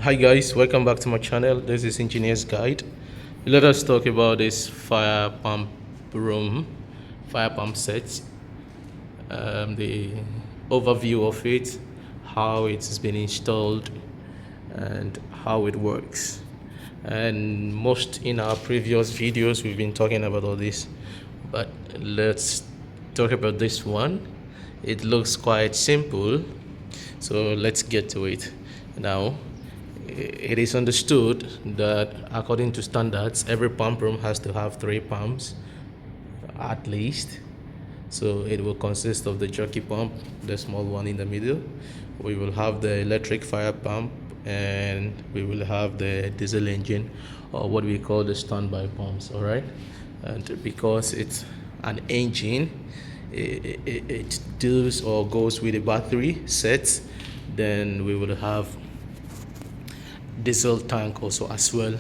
Hi guys, welcome back to my channel. This is Engineer's Guide. Let us talk about this fire pump set, the overview of it, how it's been installed, and how it works. And most in our previous videos we've been talking about all this, but let's talk about this one. It looks quite simple, so let's get to it now. It is understood that according to standards, every pump room has to have 3 pumps at least. So it will consist of the jockey pump, the small one in the middle. We will have the electric fire pump, and we will have the diesel engine, or what we call the standby pumps. All right, and because it's an engine, it deals or goes with a battery set. Then we will have diesel tank also as well.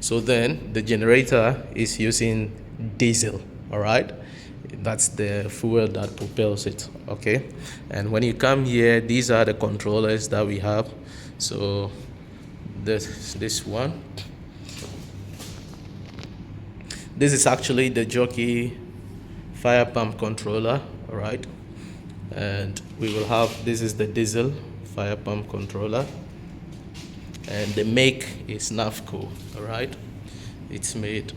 So then the generator is using diesel. All right, that's the fuel that propels it. Okay, and when you come here, these are the controllers that we have. So this one, this is actually the jockey fire pump controller. All right, and we will have, this is the diesel fire pump controller, and the make is NAFFCO. All right, it's made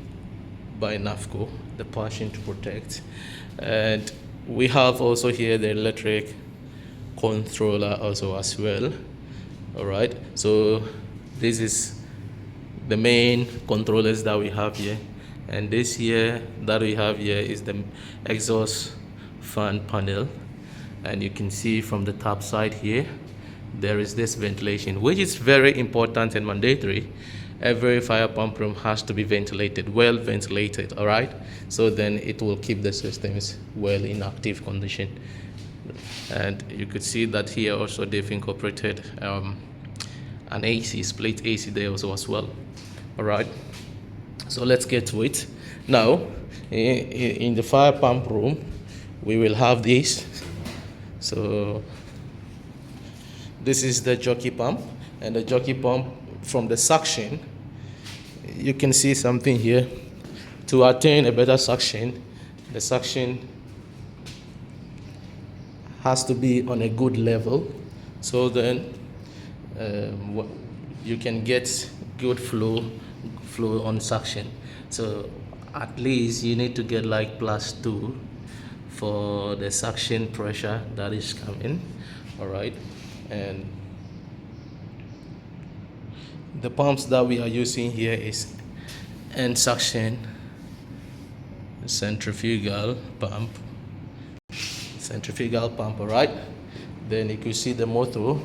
by NAFFCO, the passion to protect. And we have also here the electric controller also as well. All right, so this is the main controllers that we have here, and this here that we have here is the exhaust fan panel. And you can see from the top side here there is this ventilation, which is very important and mandatory. Every fire pump room has to be ventilated, well ventilated. All right, so then it will keep the systems well in active condition. And you could see that here also they've incorporated an AC, split AC there also as well. All right, so let's get to it now. In the fire pump room we will have this. So this is the jockey pump, and the jockey pump, from the suction, you can see something here. To attain a better suction, the suction has to be on a good level, so then you can get good flow on suction. So at least you need to get like +2 for the suction pressure that is coming. All right, and the pumps that we are using here is end suction centrifugal pump. All right, then you can see the motto.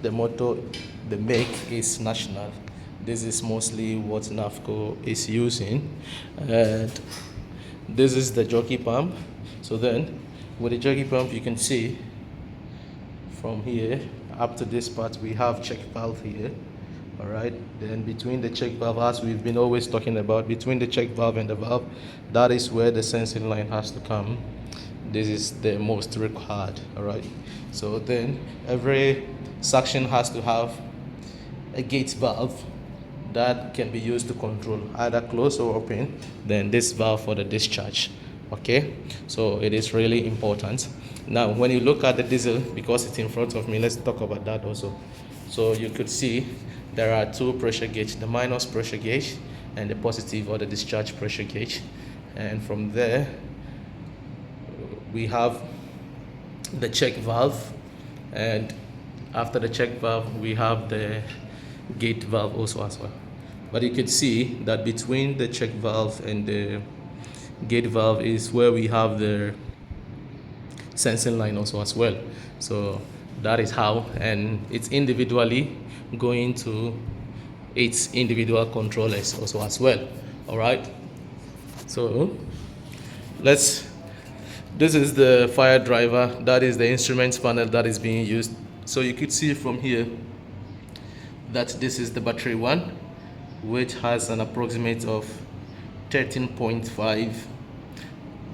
The make is national. This is mostly what NAFFCO is using. And this is the jockey pump. So then with the jockey pump, you can see from here up to this part we have check valve here. All right, then between the check valve, as we've been always talking about, between the check valve and the valve, that is where the sensing line has to come. This is the most required. All right, so then every suction has to have a gate valve that can be used to control either close or open, then this valve for the discharge. Okay, so it is really important. Now when you look at the diesel, because it's in front of me, let's talk about that also. So you could see there are 2 pressure gauge, the minus pressure gauge and the positive or the discharge pressure gauge. And from there we have the check valve, and after the check valve we have the gate valve also as well. But you could see that between the check valve and the gate valve is where we have the sensing line also as well. So that is how, and it's individually going to its individual controllers also as well. All right, so this is the fire driver, that is the instruments panel that is being used. So you could see from here that this is the battery one, which has an approximate of 13.5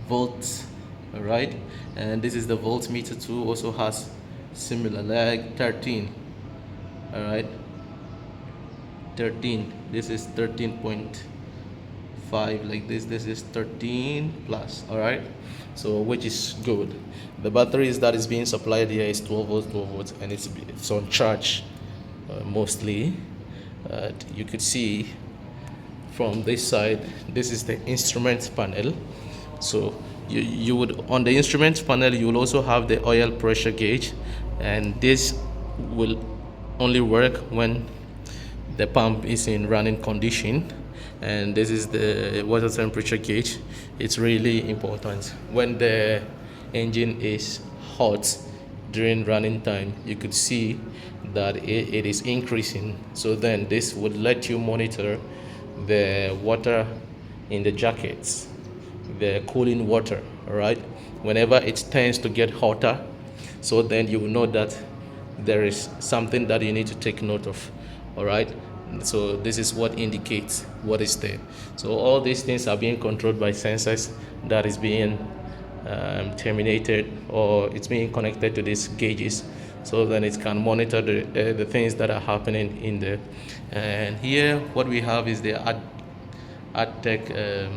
volts. All right, and this is the voltmeter 2, also has similar, like 13. All right, 13. This is 13.5 like this is 13 plus. All right, so which is good. The batteries that is being supplied here is 12 volts, and it's on charge mostly. You could see from this side, this is the instrument panel. So you would, on the instrument panel, you will also have the oil pressure gauge, and this will only work when the pump is in running condition. And this is the water temperature gauge. It's really important when the engine is hot during running time. You could see that it is increasing, so then this would let you monitor the water in the jackets, the cooling water. All right, whenever it tends to get hotter, so then you will know that there is something that you need to take note of. All right, so this is what indicates what is there. So all these things are being controlled by sensors that is being terminated, or it's being connected to these gauges, so then it can monitor the things that are happening in there. And here what we have is the AdTech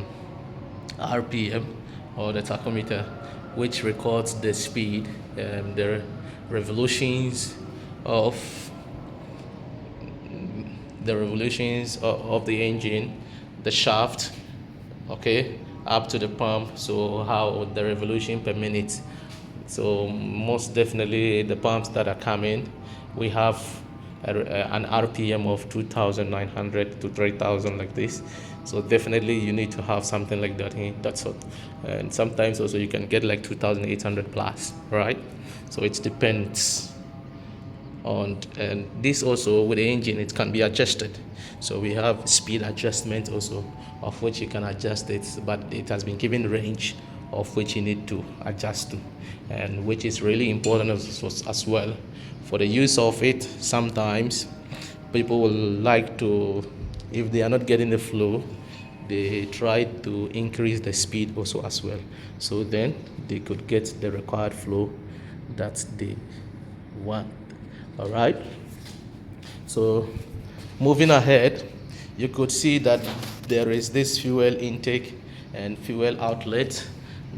RPM, or the tachometer, which records the speed, the revolutions of the engine, the shaft, okay, up to the pump, so how the revolution per minute. So most definitely the pumps that are coming, we have an RPM of 2,900 to 3,000 like this. So definitely you need to have something like that in that sort. And sometimes also you can get like 2,800 plus, right? So it depends on, and this also with the engine, it can be adjusted. So we have speed adjustment also, of which you can adjust it, but it has been given range of which you need to adjust to, and which is really important as well for the use of it. Sometimes people will like to, if they are not getting the flow, they try to increase the speed also as well, so then they could get the required flow that they want. All right, so moving ahead, you could see that there is this fuel intake and fuel outlet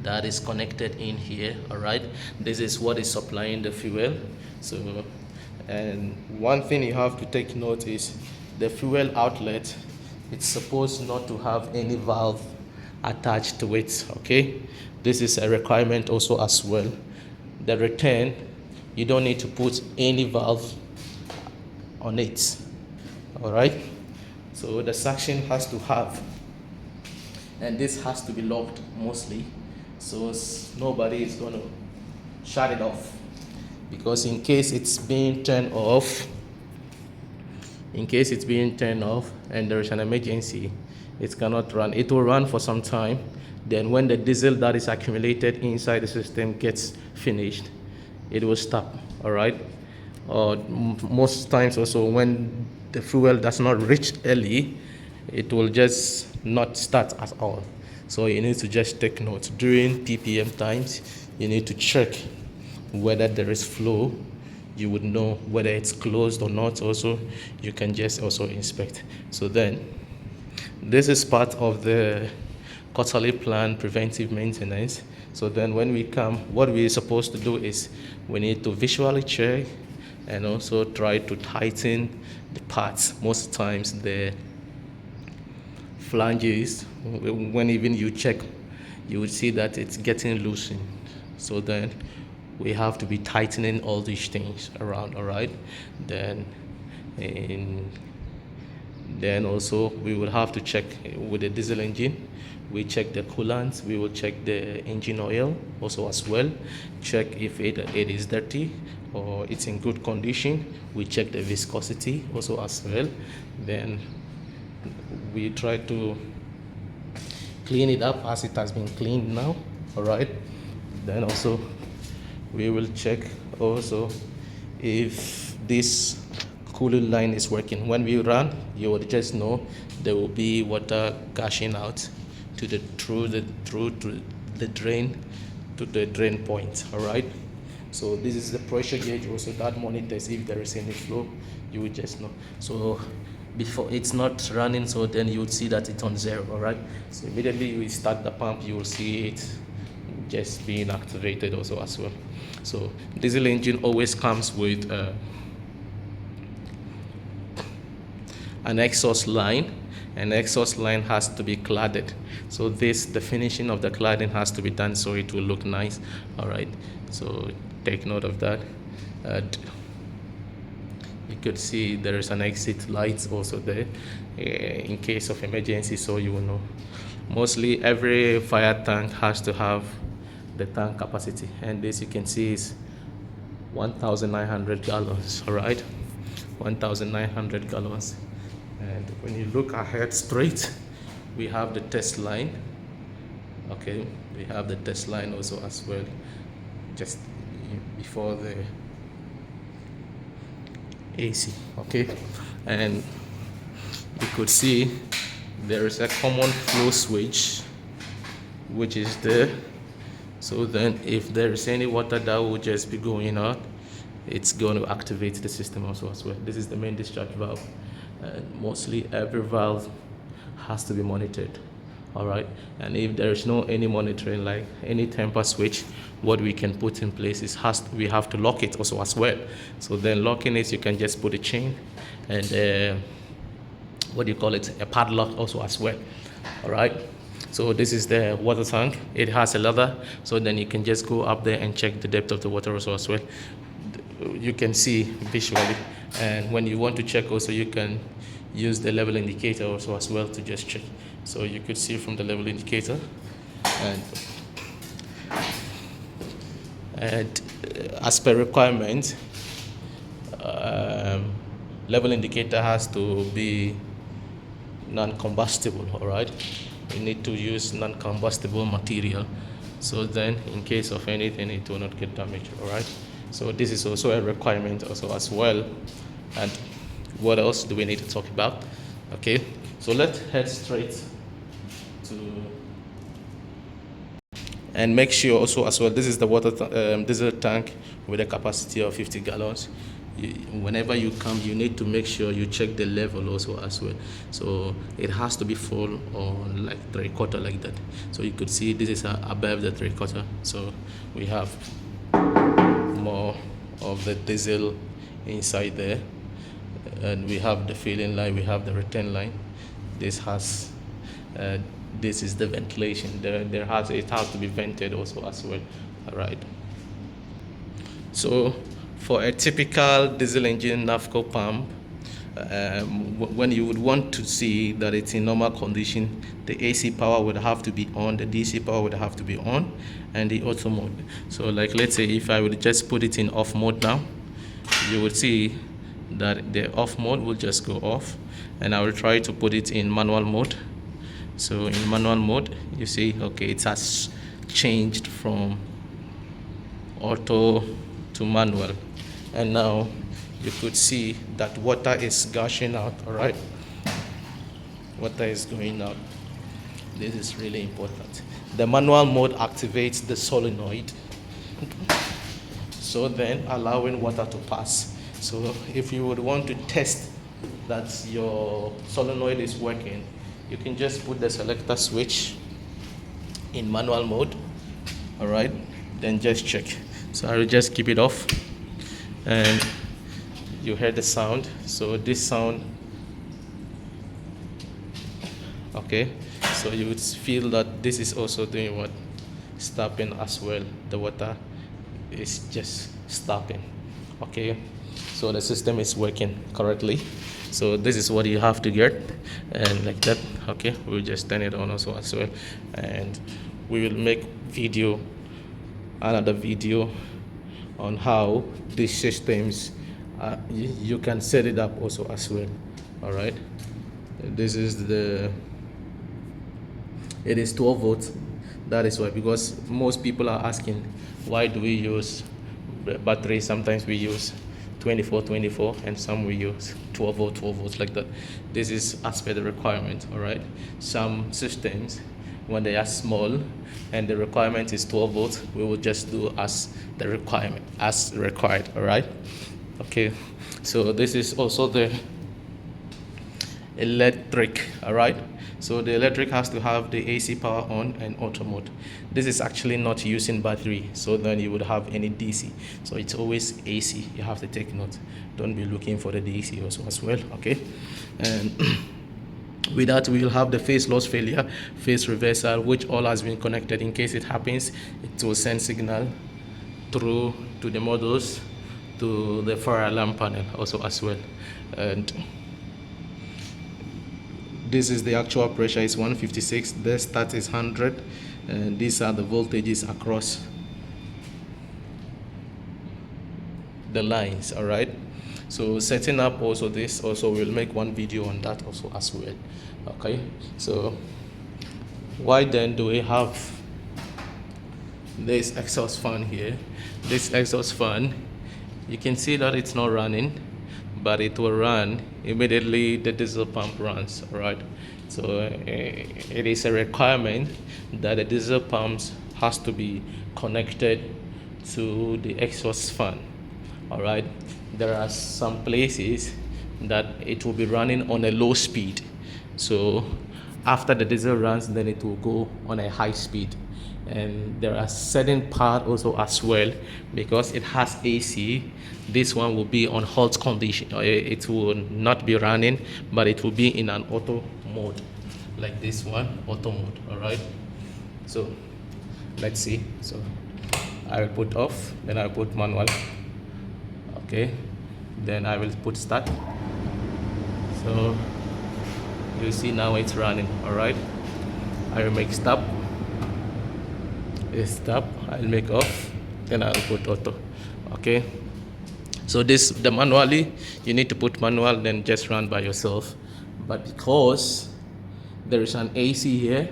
that is connected in here. All right, this is what is supplying the fuel. So, and one thing you have to take note is the fuel outlet, it's supposed not to have any valve attached to it. Okay, this is a requirement also as well. The return, you don't need to put any valve on it. All right, so the suction has to have, and this has to be locked mostly, so nobody is going to shut it off, because in case it's being turned off, and there is an emergency, it cannot run. It will run for some time, then when the diesel that is accumulated inside the system gets finished, it will stop. All right, or most times also when the fuel does not reach early, it will just not start at all. So you need to just take note during PPM times. You need to check whether there is flow. You would know whether it's closed or not. Also, you can just also inspect. So then this is part of the quarterly plan preventive maintenance. So then when we come, what we're supposed to do is we need to visually check and also try to tighten the parts. Most times the flanges, when even you check, you will see that it's getting loosened. So then we have to be tightening all these things around. All right, then also we will have to check with the diesel engine. We check the coolant, we will check the engine oil also as well, check if it is dirty or it's in good condition. We check the viscosity also as well. Then we try to clean it up as it has been cleaned now. All right, then also we will check also if this cooling line is working. When we run, you will just know there will be water gushing out to the drain point. All right, so this is the pressure gauge also that monitors if there is any flow. You will just know. So before it's not running, so then you would see that it's on 0. All right, so immediately you start the pump, you will see it just being activated also as well. So diesel engine always comes with an exhaust line. An exhaust line has to be cladded, so the finishing of the cladding has to be done so it will look nice. All right, so take note of that. And you could see there is an exit light also there in case of emergency, so you will know. Mostly every fire tank has to have the tank capacity, and this you can see is 1,900 gallons. All right, 1,900 gallons. And when you look ahead straight, we have the test line. Okay, we have the test line also as well, just before the AC. Okay, and you could see there is a common flow switch which is there. So then if there is any water that will just be going out, it's going to activate the system also as well. This is the main discharge valve, and mostly every valve has to be monitored. All right, and if there is no any monitoring, like any temper switch, what we can put in place is we have to lock it also as well. So then locking it, you can just put a chain and what do you call it, a padlock also as well. All right, so this is the water tank. It has a lever, so then you can just go up there and check the depth of the water also as well. You can see visually, and when you want to check also, you can use the level indicator also as well to just check. So you could see from the level indicator, and as per requirement, level indicator has to be non-combustible. All right, you need to use non-combustible material, so then in case of anything it will not get damaged. All right, so this is also a requirement also as well. And what else do we need to talk about? Okay, so let's head straight to, and make sure also as well, this is the water diesel tank with a capacity of 50 gallons. Whenever you come, you need to make sure you check the level also as well. So it has to be full or like 3/4 like that. So you could see this is above the 3/4. So we have more of the diesel inside there, and we have the filling line, we have the return line. This has this is the ventilation. It has to be vented also as well. All right, so for a typical diesel engine NAFFCO pump, when you would want to see that it's in normal condition, the AC power would have to be on, the DC power would have to be on, and the auto mode. So like, let's say if I would just put it in off mode now, you would see that the off mode will just go off, and I will try to put it in manual mode. So in manual mode, you see, okay, it has changed from auto to manual, and now you could see that water is gushing out. All right, water is going out. This is really important. The manual mode activates the solenoid, so then allowing water to pass. So if you would want to test that your solenoid is working, you can just put the selector switch in manual mode. All right, then just check. So I will just keep it off, and you hear the sound. So this sound, okay, so you would feel that this is also doing what? Stopping as well. The water is just stopping. Okay, so the system is working correctly. So this is what you have to get, and like that. Okay, we'll just turn it on also as well, and we will make another video on how these systems you can set it up also as well. All right, this is it is 12 volts. That is why, because most people are asking, why do we use battery? Sometimes we use 24, and some we use 12 volts like that. This is as per the requirement. All right, some systems, when they are small and the requirement is 12 volts, we will just do as the requirement, as required. All right, okay, so this is also the electric. All right, so the electric has to have the AC power on and auto mode. This is actually not using battery, so then you would have any DC, so it's always AC. You have to take note, don't be looking for the DC also as well. Okay, and with that we will have the phase loss failure, phase reversal, which all has been connected. In case it happens, it will send signal through to the modules, to the fire alarm panel also as well. And this is the actual pressure, is 156, the start is 100, and these are the voltages across the lines. All right, so setting up also, this also will make one video on that also as well. Okay, so why then do we have this exhaust fan here? This exhaust fan, you can see that it's not running, but it will run immediately the diesel pump runs. All right, so it is a requirement that the diesel pumps has to be connected to the exhaust fan. All right, there are some places that it will be running on a low speed, so after the diesel runs, then it will go on a high speed. And there are certain part also as well, because it has AC, this one will be on halt condition. It will not be running, but it will be in an auto mode, like this one, auto mode. All right, so let's see. So I will put off, then I will put manual. Okay, then I will put start. So you see now it's running. All right, I will make stop. Stop, I'll make off, then I'll put auto. Okay, so this, the manually, you need to put manual, then just run by yourself. But because there is an AC here,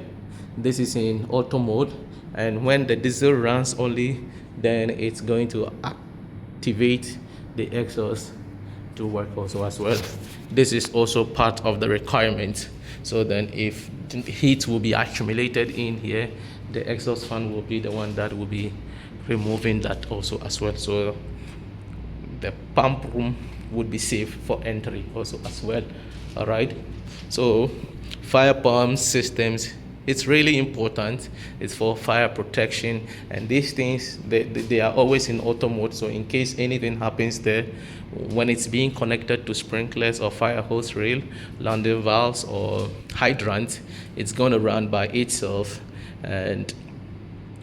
this is in auto mode, and when the diesel runs only, then it's going to activate the exhaust to work also as well. This is also part of the requirement. So then if heat will be accumulated in here, the exhaust fan will be the one that will be removing that also as well. So the pump room would be safe for entry also as well. All right, so fire pump systems, it's really important. It's for fire protection, and these things, they are always in auto mode. So in case anything happens there, when it's being connected to sprinklers or fire hose rail, landing valves or hydrant, it's going to run by itself. And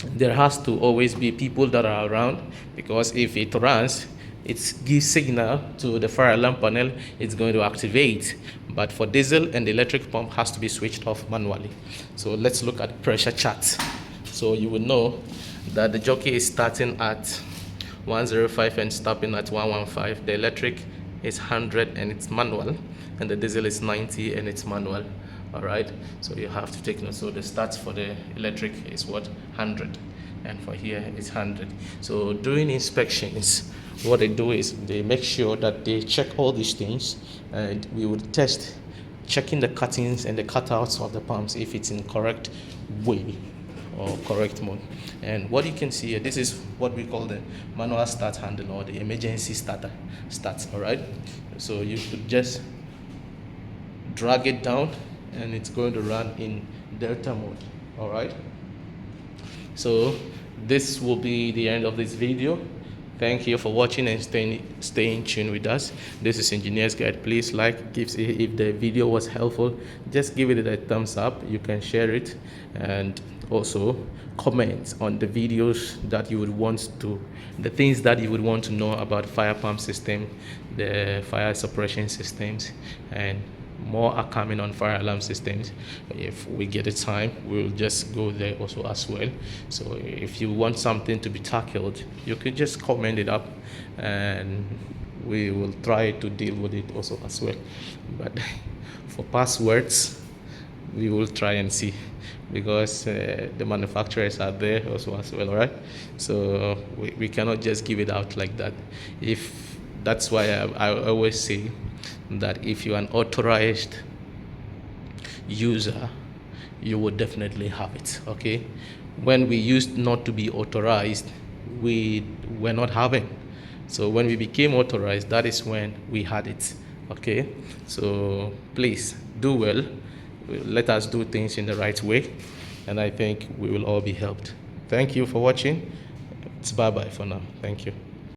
there has to always be people that are around, because if it runs, it gives signal to the fire alarm panel, it's going to activate. But for diesel and the electric pump has to be switched off manually. So let's look at pressure charts. So you will know that the jockey is starting at 105 and stopping at 115. The electric is 100 and it's manual, and the diesel is 90 and it's manual. All right, so you have to take note. So the start for the electric is what, 100, and for here it's 100. So during inspections, what they do is they make sure that they check all these things, and we would test checking the cuttings and the cutouts of the pumps if it's in correct way or correct mode. And what you can see here, this is what we call the manual start handle, or the emergency starter starts. All right, so you could just drag it down and it's going to run in delta mode. All right, so this will be the end of this video. Thank you for watching and staying tuned with us. This is Engineer's Guide. Please like, if the video was helpful, just give it a thumbs up. You can share it, and also comment on the videos that you would want to, the things that you would want to know about fire pump system, the fire suppression systems, and more are coming on fire alarm systems. If we get the time, we'll just go there also as well. So if you want something to be tackled, you could just comment it up and we will try to deal with it also as well. But for passwords, we will try and see, because the manufacturers are there also as well. All right, so we cannot just give it out like that. If that's why I always say that if you're an authorized user, you will definitely have it. Okay, when we used not to be authorized, we were not having. So when we became authorized, that is when we had it. Okay, so please do well, let us do things in the right way, and I think we will all be helped. Thank you for watching. It's bye-bye for now. Thank you.